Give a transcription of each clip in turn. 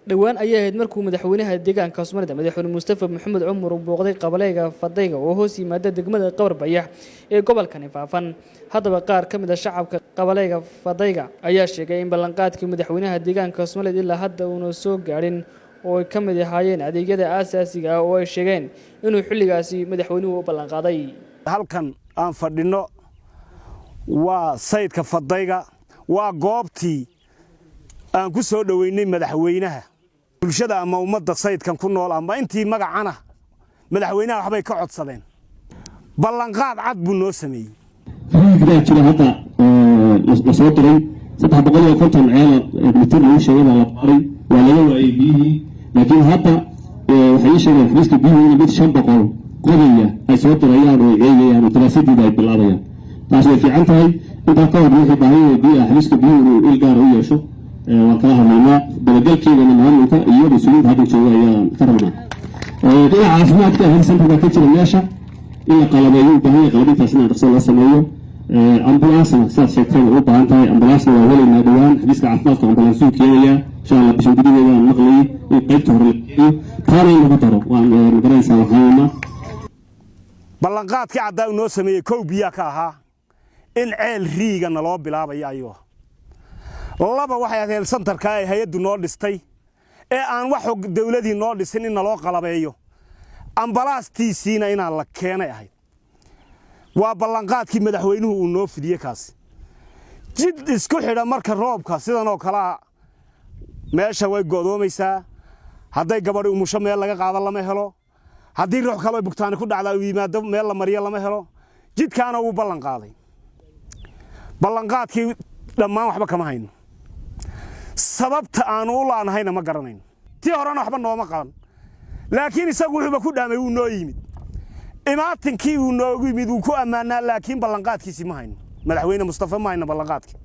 dhawaan ayaa ahayd markuu madaxweynaha deegaanka Soomaaliya madaxweyne Mustafa Maxamed Cumar uu booqday qabalayga Fadayga oo hoos yimaada degmada Qabar Bayax ee gobolka Faafan haddaba qaar ka mid ah shacabka qabalayga Fadayga ayaa sheegay in ballanqaadkii madaxweynaha deegaanka Soomaaliya ilaa hadda uu soo gaarin oo ay ka mid ahaayeen adeegyada aasaasiga ah oo ay sheegeen inuu xilligaasi madaxweynuhu u ballanqaaday halkan aan fadhino waa sayidka Fadayga waa goobtii aan ku soo dhaweynay madaxweynaha bulshada ama ummadda sayidkan ku nool ama intii magacana madaxweynaha waxbay ka codsadeen ballanqaad cad buu noo sameeyay riigda jira hadda la soo diray 350 ceel mitir lagu sheegay la baray waa laga waayay biyihii laakiin hadda waxay sheegeen xiriiska biyihii mid 500 qodaya ay soo dirayaan oo eegayaan tiraasidiida ay bilaabayaan taas way fiican tahay inta ka hor wixii baahida biyaha xiriiska biyuhu il gaar u yeesho waan kala hadlaynaa dabagalkeedana maamulka iyo mas'uuliyiinta hadda jooga ayaan ka rabnaa dhinaca caafimaadka health centerka ka jira meesha in la qalabeeyo baahiya qalabintaas in dhaqso loo sameeyo ambulance saad sheegtay u baahan tahay ambulance waa walaynaa dhawaan xiriiska caafimaadka ambulance keenaya insha Allah bishan gudigeeda aan maqlay in qaybta hore iyo taariikh lagu daro waan magaranaysaa waxaana ballanqaadkii cadda uu noo sameeyay koob biya ka ahaa in ceel riiga naloo bilaabayo ayuu laba waxay health centerka ay hay'addu noo dhistay ee aan wax dawladii noo dhisin in naloo qalabeeyo ambalaastiisiina inaan la keenay ahayd waa ballanqaadkii madaxweynuhu uu noo fidiyay kaas jid isku xidha marka roobka sidan oo kala meesha way godoomaysaa haday gabadh umusho meel laga qaado lama helo haddii ruux kale bugtaan ku dhacda uu yimaado meel la mariyo lama helo jidkaana uu ballanqaaday ballanqaadkii dhammaan waxba kama hayno sababta aan u laanahayna ma garanayno tii horena waxba nooma qaban laakiin isagu wuxuu ku dhaamay uu noo yimid imaatinkii uu noogu yimid uu ku amaanaa laakiin ballanqaadkiisi ma hayno madaxweyne Mustafa ma hayno ballanqaadkii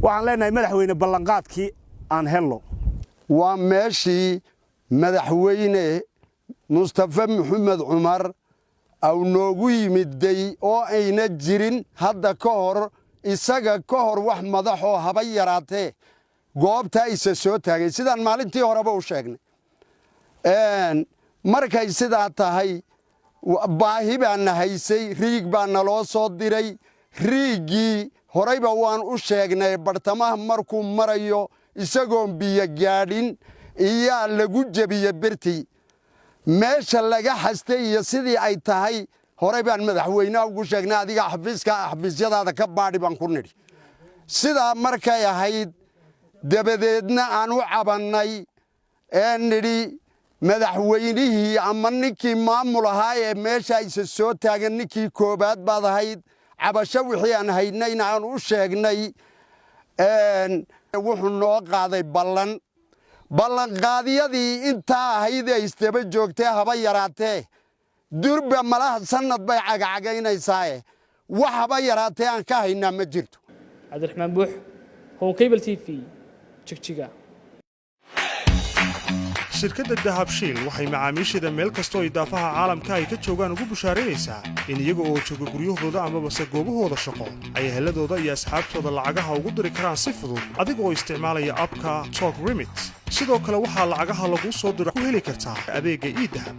waxaan leenahay madaxweyne ballanqaadkii aan hello waa meeshii madaxweyne Mustafa Maxamed Cumar au noogu yimiday oo ayna jirin hadda ka hor isaga ka hor wax madax oo haba yaraatee goobta isa soo taagay sidaan maalintii horeba u sheegnay markay sidaa tahay baahi baan haysay riig baan naloo soo diray riigii horeyba waan u sheegnay bartamaha markuu marayo isagoon biyo gaadhin iyaa lagu jabiyay birtii meesha laga xastay iyo sidii ay tahay horey baan madaxweynaha ugu sheegnay adiga xafiisyadaada ka baadhi baan ku nidhi sidaa markay ahayd dabadeedna aan u cabannay nidhi madaxweynihii ama ninkii maamul ahaa ee meesha isa soo taagan ninkii koobaad baad ahayd cabasho wixii aan haynayna aan u sheegnay wuxuu noo qaaday ballanqaadyadii intaa ahayd ee istaba joogtay haba yaraatee durba malaha sanad bay cagacagaynaysaa wax haba yaraatee aan ka haynaa ma jirto Cabdiraxmaan Buux Home Cable TV jigjiga shirkadda dahabshiil waxay macaamiisheeda meel kastoo idaafaha caalamka ay ka joogaan ugu bushaaraynaysaa in iyaga oo jooga guryahooda amabase goobahooda shaqo ay heladooda iyo asxaabtooda lacagaha ugu diri karaan si fudud adiga oo isticmaalaya abka Talk Remit sidoo kale waxaa lacagaha lagu soo diro ku heli kartaa adeegga e-dahab